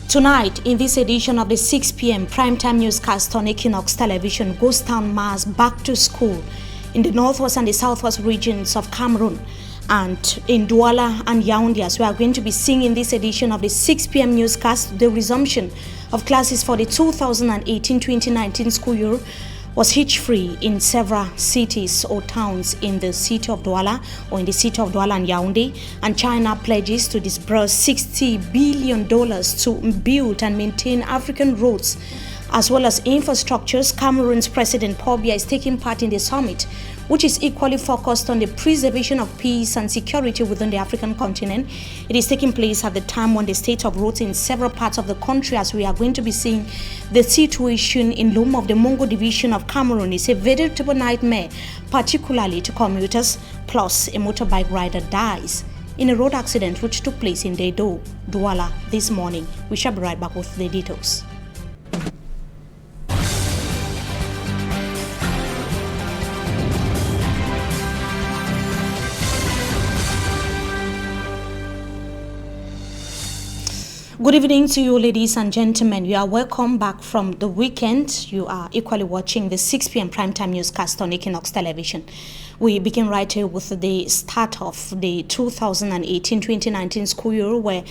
Tonight, in this edition of the 6 p.m. primetime newscast on Equinoxe television, Ghost Town Mass Back to School in the northwest and the southwest regions of Cameroon and in Douala and Yaoundé, as we are going to be seeing in this edition of the 6 p.m. newscast, the resumption of classes for the 2018-2019 school year was hitch-free in several cities or towns in the city of Douala or in the city of Douala and Yaoundé, and China pledges to disburse $60 billion to build and maintain African roads as well as infrastructures. Cameroon's President Paul Biya is taking part in the summit, which is equally focused on the preservation of peace and security within the African continent. It is taking place at the time when the state of roads in several parts of the country, as we are going to be seeing the situation in Lome of the Mongo division of Cameroon, is a veritable nightmare, particularly to commuters, plus a motorbike rider dies in a road accident which took place in Dedo, Douala this morning. We shall be right back with the details. Good evening to you, ladies and gentlemen. You are welcome back from the weekend. You are equally watching the 6 p.m. primetime newscast on Equinoxe television. We begin right here with the start of the 2018-2019 school year, where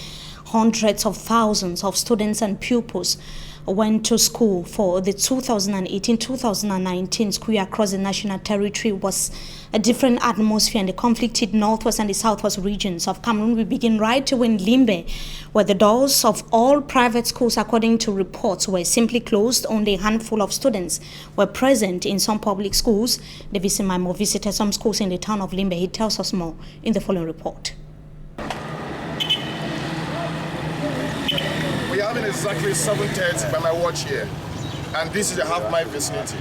hundreds of thousands of students and pupils went to school for the 2018-2019 school year across the national territory. Was a different atmosphere in the conflicted northwest and the southwest regions of Cameroon. We begin right away in Limbe, where the doors of all private schools, according to reports, were simply closed. Only a handful of students were present in some public schools. The Maimo visited some schools in the town of Limbe. He tells us more in the following report. We are having exactly 7:30 by my watch here, and this is a half-mile vicinity.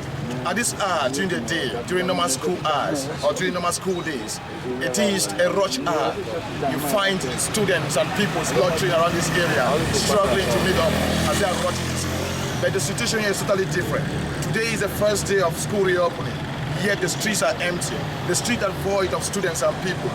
At this hour during the day, during normal school hours or during normal school days, it is a rush hour. You find students and people loitering around this area, struggling to meet up as they are rushing to school. But the situation here is totally different. Today is the first day of school reopening, yet the streets are empty. The streets are void of students and people,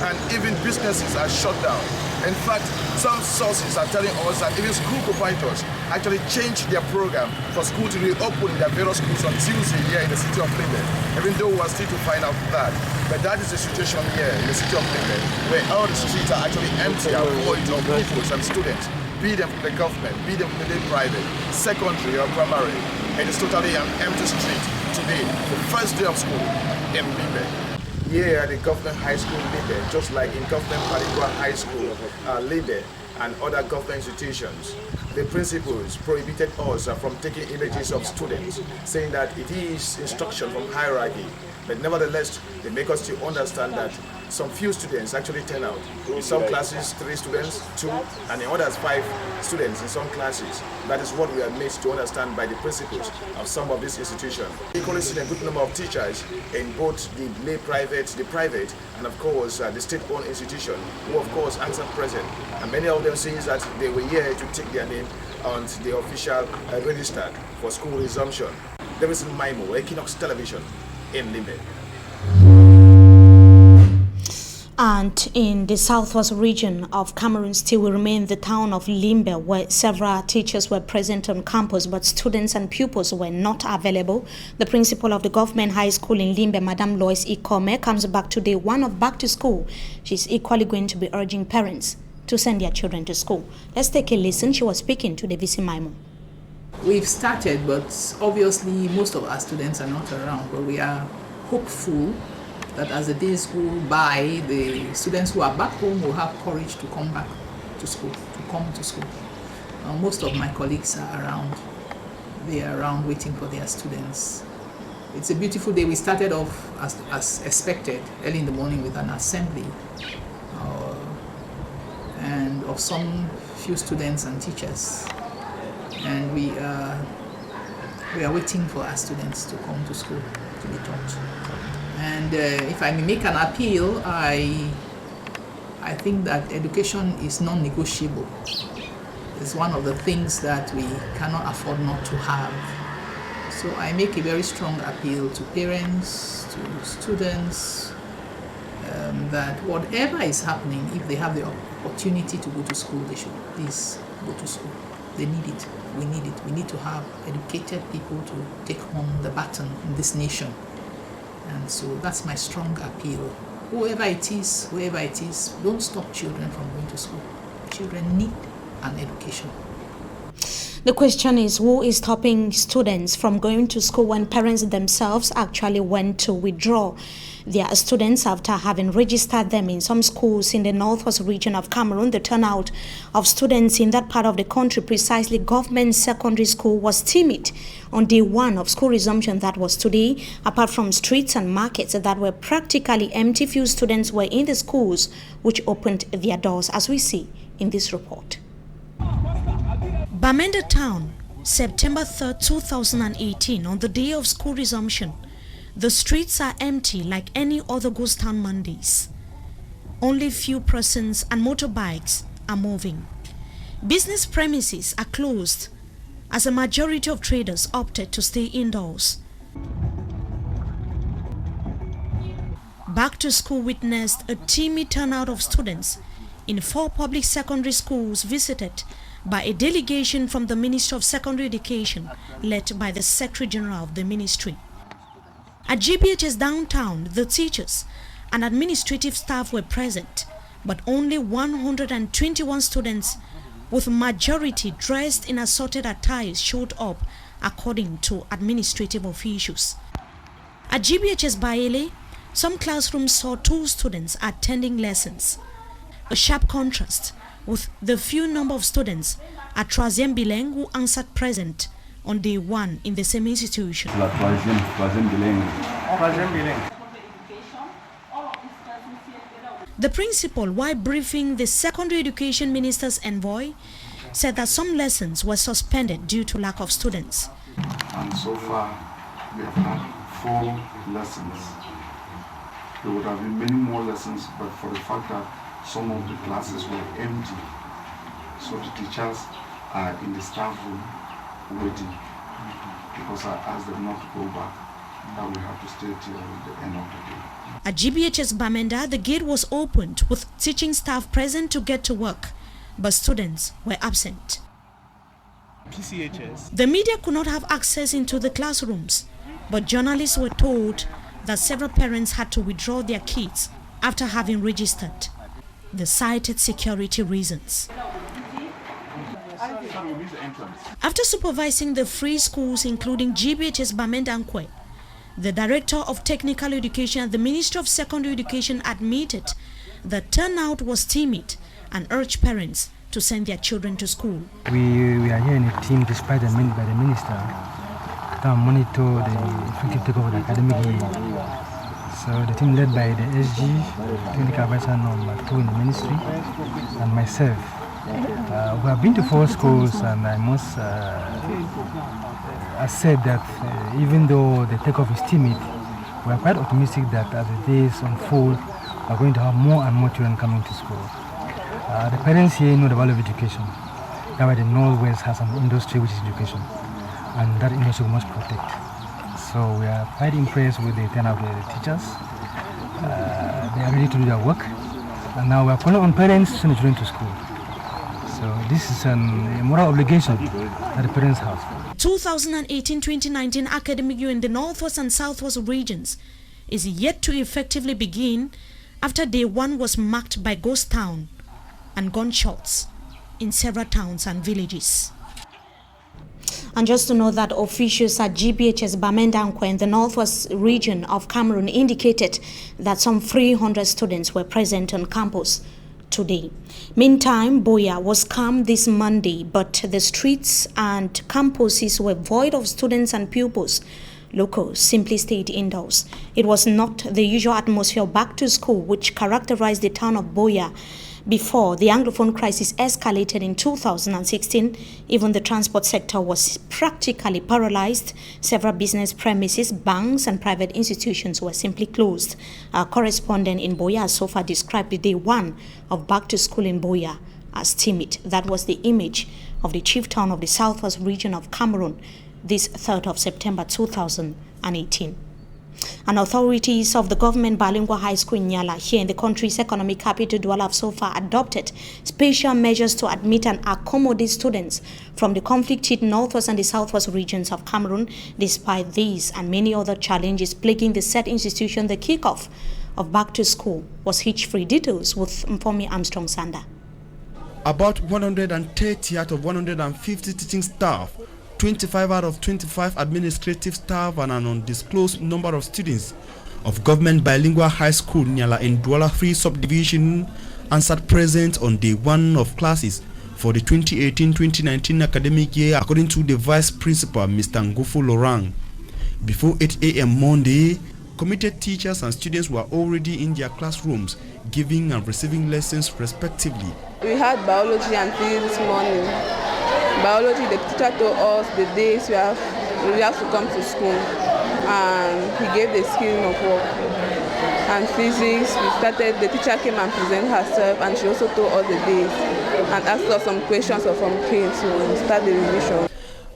and even businesses are shut down. In fact, some sources are telling us that even school proprietors actually changed their program for school to reopen their various schools on Tuesday here in the city of Limbe, even though we are still to find out that. But that is the situation here in the city of Limbe, where all the streets are actually empty and void of people and students, be them from the government, be them from the private, secondary or primary. It is totally an empty street today, the first day of school in Limbe. Here at the government high school Limbe, just like in government Paligua High School Limbe and other government institutions, the principals prohibited us from taking images of students, saying that it is instruction from hierarchy. But nevertheless, they make us to understand that some few students actually turn out. In some classes, 3 students, 2, and in others, 5 students in some classes. That is what we are made to understand by the principals of some of these institutions. We equally see a good number of teachers in both the private, and of course the state-owned institution, who of course answered present. And many of them say that they were here to take their name on the official register for school resumption. There is Maimo, Equinoxe television in Limbe. And in the southwest region of Cameroon, still will remain the town of Limbe, where several teachers were present on campus, but students and pupils were not available. The principal of the government high school in Limbe, Madam Lois Ikome, comes back today, one of back to school. She's equally going to be urging parents to send their children to school. Let's take a listen. She was speaking to the VC Maimo. We've started, but obviously most of our students are not around, but we are hopeful that as the days go by, the students who are back home will have courage to come back to school, most of my colleagues are around. They are around waiting for their students. It's a beautiful day. We started off as expected, early in the morning with an assembly and of some few students and teachers. And we are waiting for our students to come to school to be taught. And if I may make an appeal, I think that education is non-negotiable. It's one of the things that we cannot afford not to have. So I make a very strong appeal to parents, to students, that whatever is happening, if they have the opportunity to go to school, they should please go to school. They need it. We need it. We need to have educated people to take on the baton in this nation. And so that's my strong appeal. Whoever it is, don't stop children from going to school. Children need an education. The question is, who is stopping students from going to school when parents themselves actually went to withdraw their students after having registered them in some schools in the northwest region of Cameroon? The turnout of students in that part of the country, precisely government secondary school, was timid on day one of school resumption, that was today. Apart from streets and markets that were practically empty, few students were in the schools which opened their doors, as we see in this report. Bamenda Town, September 3rd, 2018, on the day of school resumption. The streets are empty like any other ghost town Mondays. Only few persons and motorbikes are moving. Business premises are closed as a majority of traders opted to stay indoors. Back to school witnessed a timid turnout of students in 4 public secondary schools visited by a delegation from the Ministry of Secondary Education led by the Secretary General of the Ministry. At GBHS downtown, the teachers and administrative staff were present, but only 121 students, with majority dressed in assorted attires, showed up, according to administrative officials. At GBHS Baele, some classrooms saw 2 students attending lessons, a sharp contrast with the few number of students at Troisième Bilingue who answered present on day one in the same institution. The principal, while briefing the Secondary Education Minister's envoy, said that some lessons were suspended due to lack of students. And so far, we have had 4 lessons. There would have been many more lessons, but for the fact that some of the classes were empty, so the teachers are in the staff room waiting, because I asked them not to go back, that we have to stay till the end of the day. At GBHS Bamenda, the gate was opened with teaching staff present to get to work, but students were absent. PCHS. The media could not have access into the classrooms, but journalists were told that several parents had to withdraw their kids after having registered. They cited security reasons. After supervising the free schools, including GBHS Bamendankwe, the Director of Technical Education at the Ministry of Secondary Education admitted that turnout was timid and urged parents to send their children to school. We are here in a team despite the by the Minister to monitor the effective takeover of the academic year. So the team led by the SG, Technical Advisor number 2 in the Ministry, and myself. We have been to 4 schools, and I must said that even though the takeoff is timid, we are quite optimistic that as the days unfold, we are going to have more and more children coming to school. The parents here know the value of education. That's why the Northwest has an industry which is education, and that industry we must protect. So we are quite impressed with the turnout of the teachers. They are ready to do their work, and now we are calling on parents to send the children to school. So this is a moral obligation that the parents have. 2018-2019 academic year in the Northwest and Southwest regions is yet to effectively begin after day one was marked by ghost town and gunshots in several towns and villages. And just to know that officials at GBHS Bamendankwe in the Northwest region of Cameroon indicated that some 300 students were present on campus today. Meantime, Boya was calm this Monday, but the streets and campuses were void of students and pupils. Locals simply stayed indoors. It was not the usual atmosphere back to school which characterized the town of Boya before the Anglophone crisis escalated in 2016. Even the transport sector was practically paralyzed. Several business premises, banks and private institutions were simply closed. Our correspondent in Boya so far described the day one of back to school in Boya as timid. That was the image of the chief town of the southwest region of Cameroon this 3rd of September 2018. And authorities of the government bilingual high school in Nyala, here in the country's economic capital, Douala, have so far adopted special measures to admit and accommodate students from the conflict-hit northwest and the southwest regions of Cameroon. Despite these and many other challenges plaguing the said institution, the kickoff of Back to School was hitch-free. Details with Mpomi Armstrong Sanda. About 130 out of 150 teaching staff, 25 out of 25 administrative staff, and an undisclosed number of students of government bilingual high school Nyala in Douala 3 subdivision answered present on day 1 of classes for the 2018-2019 academic year, according to the vice principal, Mr. Ngufo Laurent. Before 8 a.m. Monday, committed teachers and students were already in their classrooms, giving and receiving lessons respectively. We had biology and physics this morning. Biology, the teacher told us the days we have to come to school, and he gave the scheme of work. And physics, the teacher came and presented herself, and she also told us the days and asked us some questions from kids to start the revision.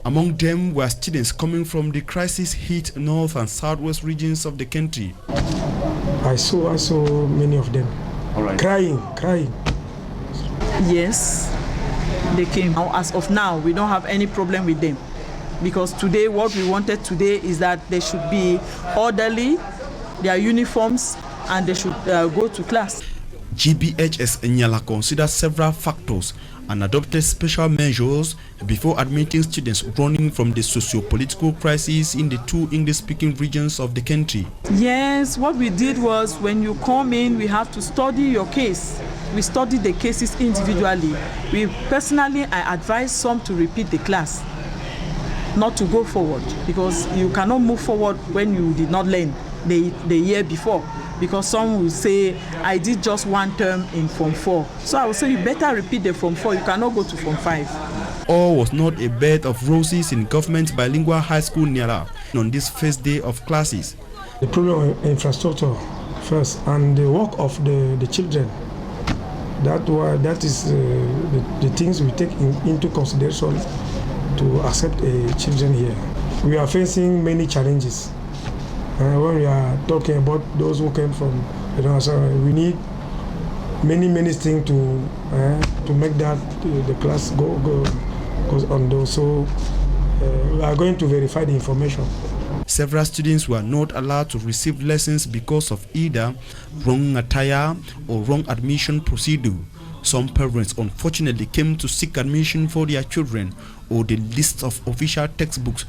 Among them were students coming from the crisis-hit north and southwest regions of the country. I saw many of them crying. Yes, they came. Now, as of now, we don't have any problem with them, because today what we wanted today is that they should be orderly, their uniforms, and they should go to class. GBHS Nyala considered several factors and adopted special measures before admitting students running from the socio-political crisis in the 2 English-speaking regions of the country. Yes, what we did was, when you come in, we have to study your case. We studied the cases individually. I advise some to repeat the class, not to go forward, because you cannot move forward when you did not learn the year before. Because some will say, I did just 1 term in Form 4. So I will say, you better repeat the Form 4. You cannot go to Form 5. All was not a bed of roses in government bilingual high school Nyala on this first day of classes. The problem of infrastructure first, and the work of the children. That is the things we take into consideration to accept children here. We are facing many challenges. When we are talking about those who came from, so we need many things to make that the class goes on those. So we are going to verify the information. Several students were not allowed to receive lessons because of either wrong attire or wrong admission procedure. Some parents unfortunately came to seek admission for their children or the list of official textbooks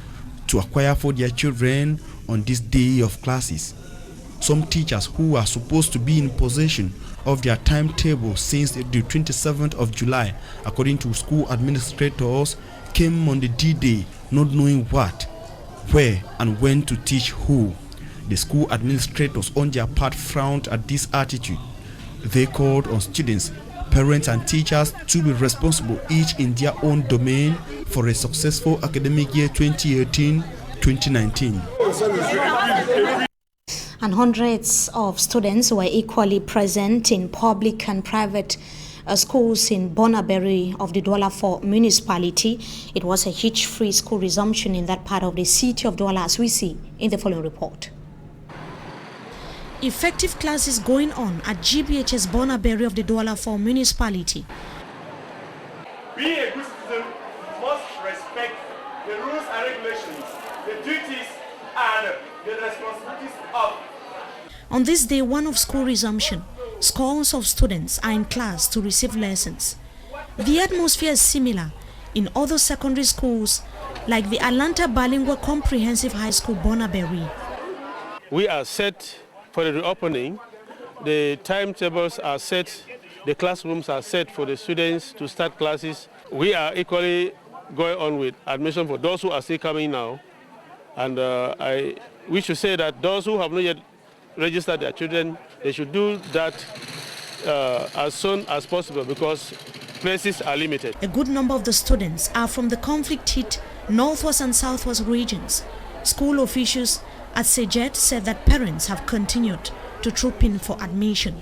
to acquire for their children on this day of classes. Some teachers who are supposed to be in possession of their timetable since the 27th of July, according to school administrators, came on the D-Day not knowing what, where and when to teach who. The school administrators on their part frowned at this attitude. They called on students, parents and teachers to be responsible each in their own domain for a successful academic year 2018-2019. And hundreds of students were equally present in public and private schools in Bonaberi of the Douala 4 municipality. It was a hitch-free school resumption in that part of the city of Douala, as we see in the following report. Effective classes going on at GBHS Bonaberi of the Douala 4 municipality. Being a good citizen must respect the rules and regulations, the duties and the responsibilities of. On this day 1 of school resumption, scores of students are in class to receive lessons. The atmosphere is similar in other secondary schools like the Atlanta Bilingual Comprehensive High School Bonaberi. We are set for the reopening. The timetables are set, the classrooms are set for the students to start classes. We are equally going on with admission for those who are still coming now. And we should say that those who have not yet registered their children, they should do that as soon as possible because places are limited. A good number of the students are from the conflict-hit northwest and southwest regions. School officials at Sejet said that parents have continued to troop in for admission.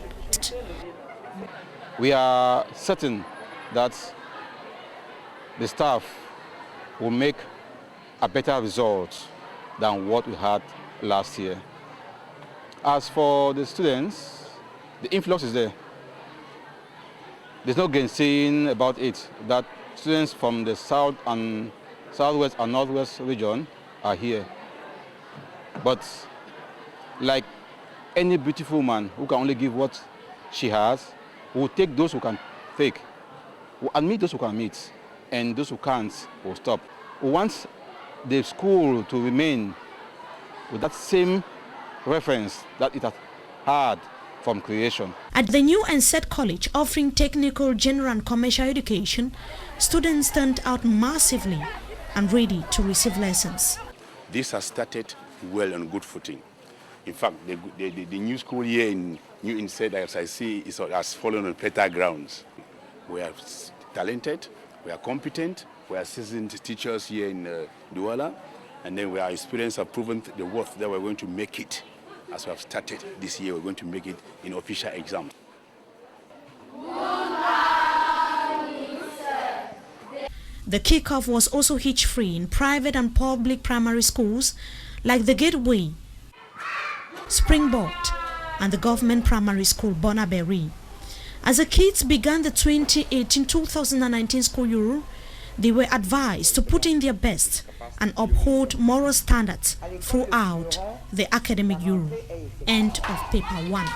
We are certain that the staff will make a better result than what we had last year. As for the students, the influx is there. There's no gainsaying about it, that students from the south and southwest and northwest region are here. But like any beautiful woman who can only give what she has, will take those who can take, will admit those who can meet, and those who can't will stop. We want the school to remain with that same reference that it has had from creation. At the new ENSET college offering technical, general and commercial education, students turned out massively and ready to receive lessons. This has started well on good footing. In fact, the new school year in new ENSET, as I see, has fallen on better grounds. We are talented, we are competent, we are seasoned teachers here in Douala, and then we are experienced, have proven the worth that we're going to make it. As we have started this year, we're going to make it in official exams. The kickoff was also hitch-free in private and public primary schools like the Gateway, Springboard, and the government primary school Bonaberry. As the kids began the 2018-2019 school year, they were advised to put in their best and uphold moral standards throughout the academic year. End of paper 1.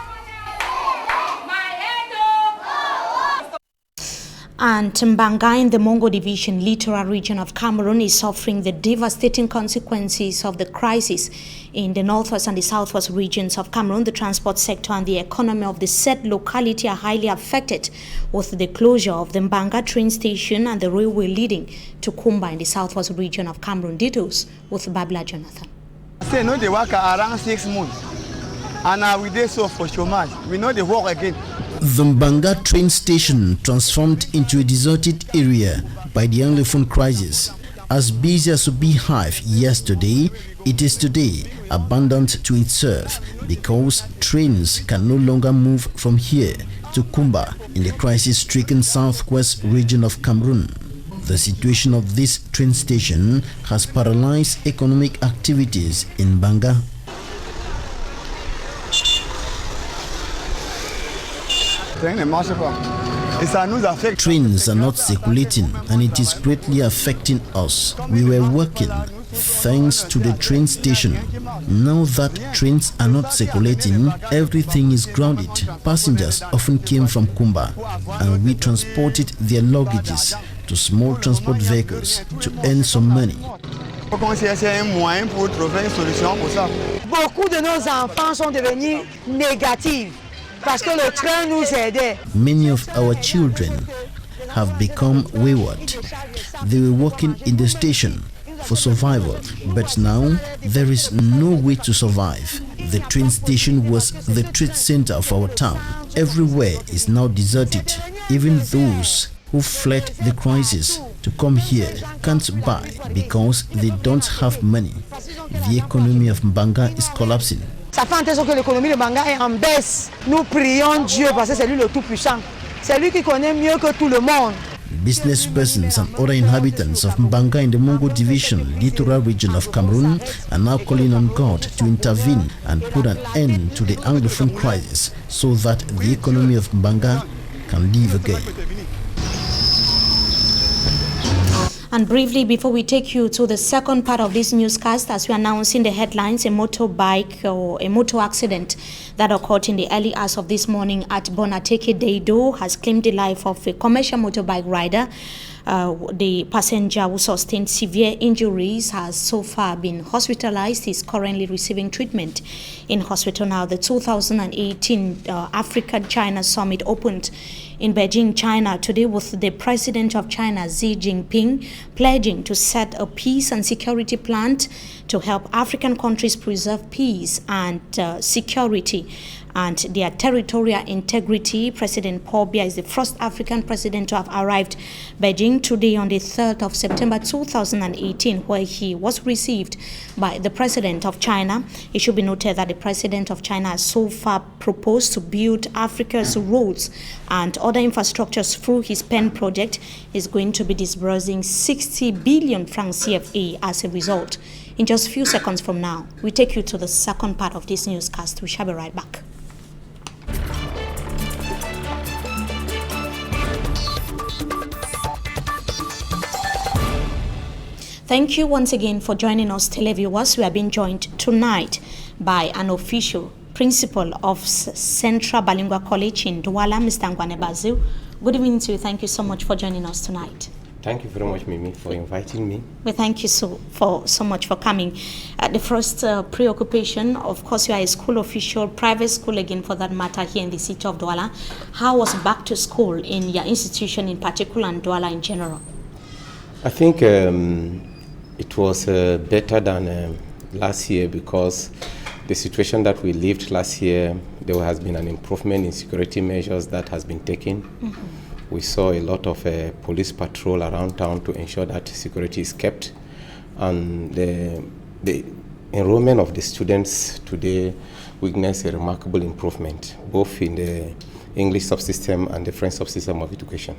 And Mbanga in the Mongo Division, littoral region of Cameroon, is suffering the devastating consequences of the crisis in the northwest and the southwest regions of Cameroon. The transport sector and the economy of the said locality are highly affected with the closure of the Mbanga train station and the railway leading to Kumba in the southwest region of Cameroon. Details with Babla Jonathan. Say no, they work around 6 months, and we did so for chômage. We know they work again. The Mbanga train station transformed into a deserted area by the Anglophone crisis. As busy as a beehive yesterday, it is today abandoned to itself because trains can no longer move from here to Kumba in the crisis-stricken southwest region of Cameroon. The situation of this train station has paralyzed economic activities in Mbanga. Trains are not circulating and it is greatly affecting us. We were working thanks to the train station. Now that trains are not circulating, everything is grounded. Passengers often came from Kumba and we transported their luggages to small transport vehicles to earn some money. Beaucoup de nos enfants sont devenus négatifs. Many of our children have become wayward. They were working in the station for survival, but now there is no way to survive. The train station was the trade center of our town. Everywhere is now deserted. Even those who fled the crisis to come here can't buy because they don't have money. The economy of Mbanga is collapsing. Ça fait attention que l'économie de Mbanga est en baisse. Nous prions Dieu parce que c'est lui le tout-puissant. C'est lui qui connaît mieux que tout le monde. Business persons and other inhabitants of Mbanga in the Mongo Division, littoral region of Cameroon, are now calling on God to intervene and put an end to the Anglophone crisis so that the economy of Mbanga can live again. And briefly, before we take you to the second part of this newscast, as we announce in the headlines, a motorbike or a motor accident that occurred in the early hours of this morning at Bonateke Deido has claimed the life of a commercial motorbike rider. The passenger who sustained severe injuries has so far been hospitalized. He is currently receiving treatment in hospital now. The 2018 Africa-China Summit opened in Beijing, China today with the President of China, Xi Jinping, pledging to set a peace and security plan to help African countries preserve peace and security and their territorial integrity. President Paul Biya is the first African president to have arrived Beijing today on the 3rd of September 2018, where he was received by the President of China. It should be noted that the President of China has so far proposed to build Africa's roads and other infrastructures through his PEN project. Is going to be disbursing 60 billion francs CFA as a result. In just a few seconds from now, we take you to the second part of this newscast. We shall be right back. Thank you once again for joining us, televiewers. We are being joined tonight by an official principal of Central Bilingual College in Douala, Mr. Ngwane Bazil. Good evening to you. Thank you so much for joining us tonight. Thank you very much, Mimi, for inviting me. Well, thank you so much for coming. The first preoccupation, of course, you are a school official, private school again for that matter, here in the city of Douala. How was back to school in your institution in particular and Douala in general? I think it was better than last year because the situation that we lived last year, there has been an improvement in security measures that has been taken. We saw a lot of police patrol around town to ensure that security is kept. And the enrollment of the students today witnessed a remarkable improvement, both in the English subsystem and the French subsystem of education.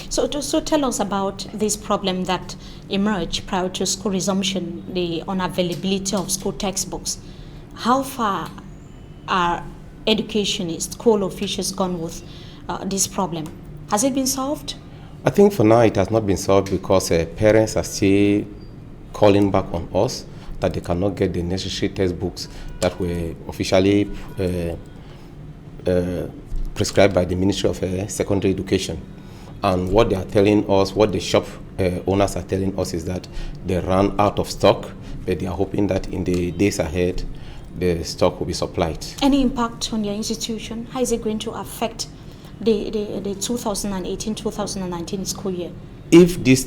So tell us about this problem that emerged prior to school resumption, the unavailability of school textbooks. How far are educationists, school officials gone with this problem? Has it been solved? I think for now it has not been solved because parents are still calling back on us that they cannot get the necessary textbooks that were officially prescribed by the Ministry of Secondary Education. And what they are telling us, what the shop owners are telling us is that they ran out of stock, but they are hoping that in the days ahead, the stock will be supplied. Any impact on your institution? How is it going to affect the 2018-2019 school year? If this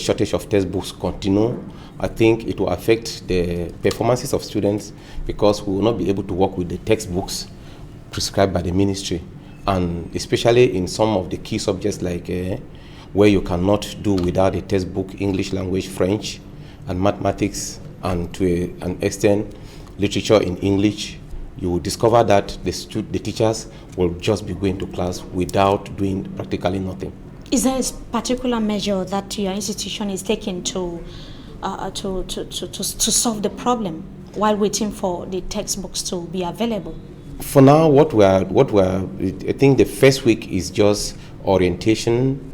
shortage of textbooks continue, I think it will affect the performances of students because we will not be able to work with the textbooks prescribed by the ministry, and especially in some of the key subjects like where you cannot do without a textbook, English language, French, and mathematics, and to an extent literature in English, you will discover that the teachers will just be going to class without doing practically nothing. Is there a particular measure that your institution is taking to solve the problem while waiting for the textbooks to be available? For now, I think the first week is just orientation,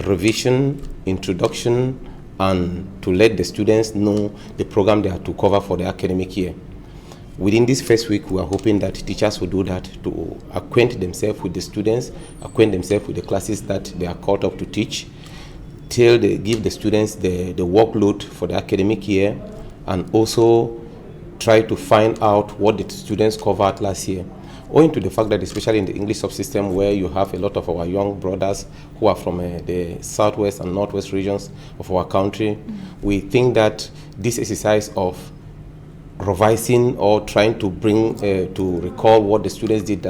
revision, introduction, and to let the students know the program they have to cover for the academic year. Within this first week, we are hoping that teachers will do that to acquaint themselves with the students, acquaint themselves with the classes that they are called up to teach, till they give the students the workload for the academic year, and also try to find out what the students covered last year. Owing to the fact that especially in the English subsystem where you have a lot of our young brothers who are from the southwest and northwest regions of our country, we think that this exercise of revising or trying to bring to recall what the students did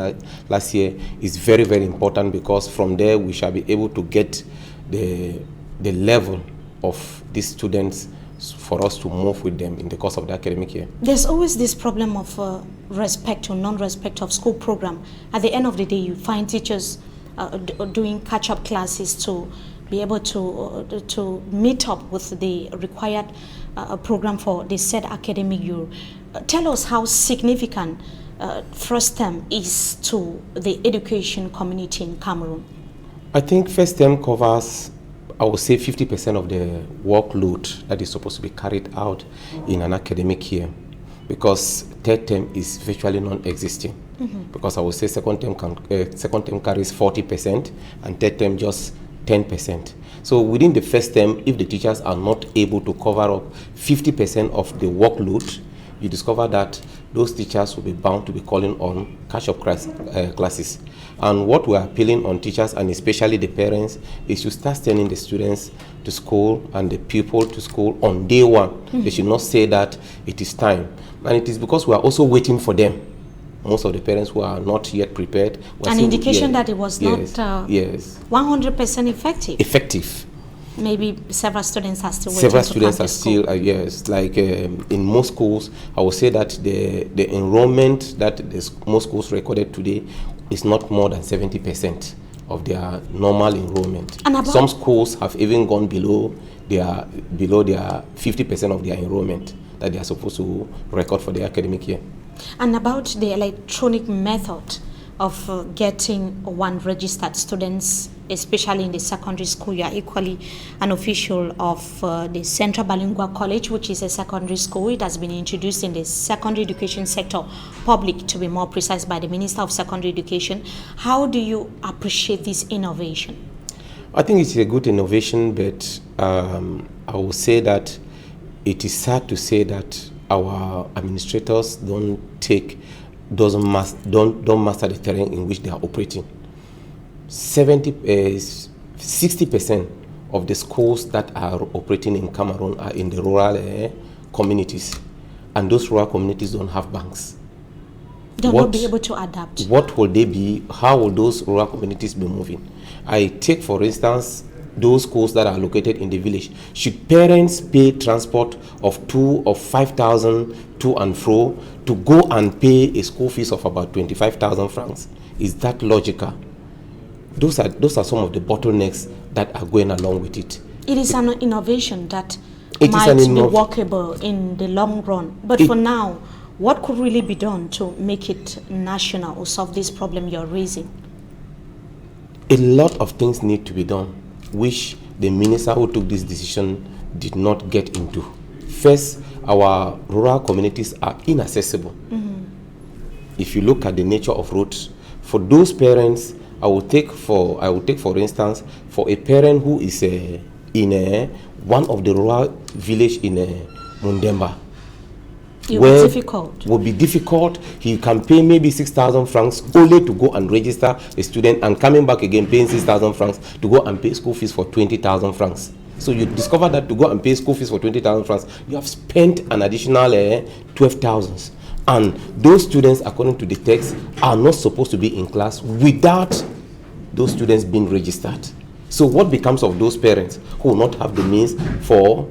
last year is very, very important, because from there we shall be able to get the level of these students for us to move with them in the course of the academic year. There's always this problem of respect or non-respect of school program. At the end of the day, you find teachers doing catch-up classes to be able to meet up with the required program for the said academic year. Tell us how significant first term is to the education community in Cameroon. I think first term covers, I would say, 50% of the workload that is supposed to be carried out in an academic year, because third term is virtually non-existing. Because I would say second term carries 40% and third term just 10%. So within the first term, if the teachers are not able to cover up 50% of the workload, you discover that those teachers will be bound to be calling on catch-up classes. And what we're appealing on teachers, and especially the parents, is to start sending the students to school and the pupil to school on day one. They should not say that it is time. And it is because we are also waiting for them. Most of the parents who are not yet prepared. An indication that it was not 100% effective. Effective. Maybe several students are still waiting. Several students are still, yes. Like in most schools, I would say that the enrollment that most schools recorded today is not more than 70% of their normal enrollment. And some schools have even gone below their 50% of their enrollment that they are supposed to record for the academic year. And about the electronic method of getting one registered students, especially in the secondary school, you are equally an official of the Central Bilingual College, which is a secondary school. It has been introduced in the secondary education sector, public to be more precise, by the Minister of Secondary Education. How do you appreciate this innovation? I think it's a good innovation, but I will say that it is sad to say that our administrators don't master the terrain in which they are operating. 60% of the schools that are operating in Cameroon are in the rural communities, and those rural communities don't have banks. They won't be able to adapt. What will they be? How will those rural communities be moving? I take, for instance, those schools that are located in the village. Should parents pay transport of 2,000 or 5,000 to and fro to go and pay a school fees of about 25,000 francs? Is that logical? Those are some of the bottlenecks that are going along with it. It is an innovation that might be workable in the long run. But for now, what could really be done to make it national or solve this problem you're raising? A lot of things need to be done, which the minister who took this decision did not get into. First, our rural communities are inaccessible. If you look at the nature of roads, for those parents, I will take for instance, for a parent who is in one of the rural village in Mundemba. It will be difficult. He can pay maybe 6,000 francs only to go and register a student, and coming back again paying 6,000 francs to go and pay school fees for 20,000 francs. So you discover that to go and pay school fees for 20,000 francs, you have spent an additional 12,000. And those students, according to the text, are not supposed to be in class without those students being registered. So what becomes of those parents who will not have the means for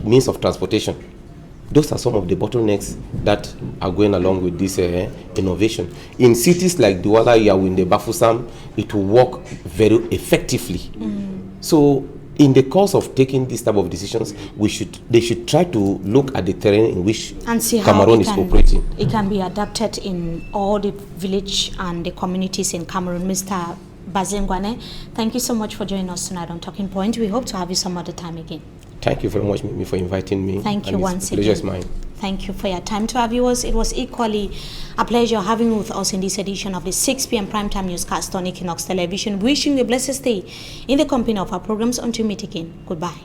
means of transportation? Those are some of the bottlenecks that are going along with this innovation. In cities like Douala, Yaoundé, Bafoussam, it will work very effectively. So in the course of taking this type of decisions, they should try to look at the terrain in which and see Cameroon is operating. It can be adapted in all the village and the communities in Cameroon. Mr. Bazengwane, thank you so much for joining us tonight on Talking Point. We hope to have you some other time again. Thank you very much, Mimi, for inviting me. Thank you once again. The pleasure is mine. Thank you for your time. To our viewers, it was equally a pleasure having you with us in this edition of the 6 p.m. primetime newscast on Equinoxe Television. Wishing you a blessed day in the company of our programs. Until we meet again, goodbye.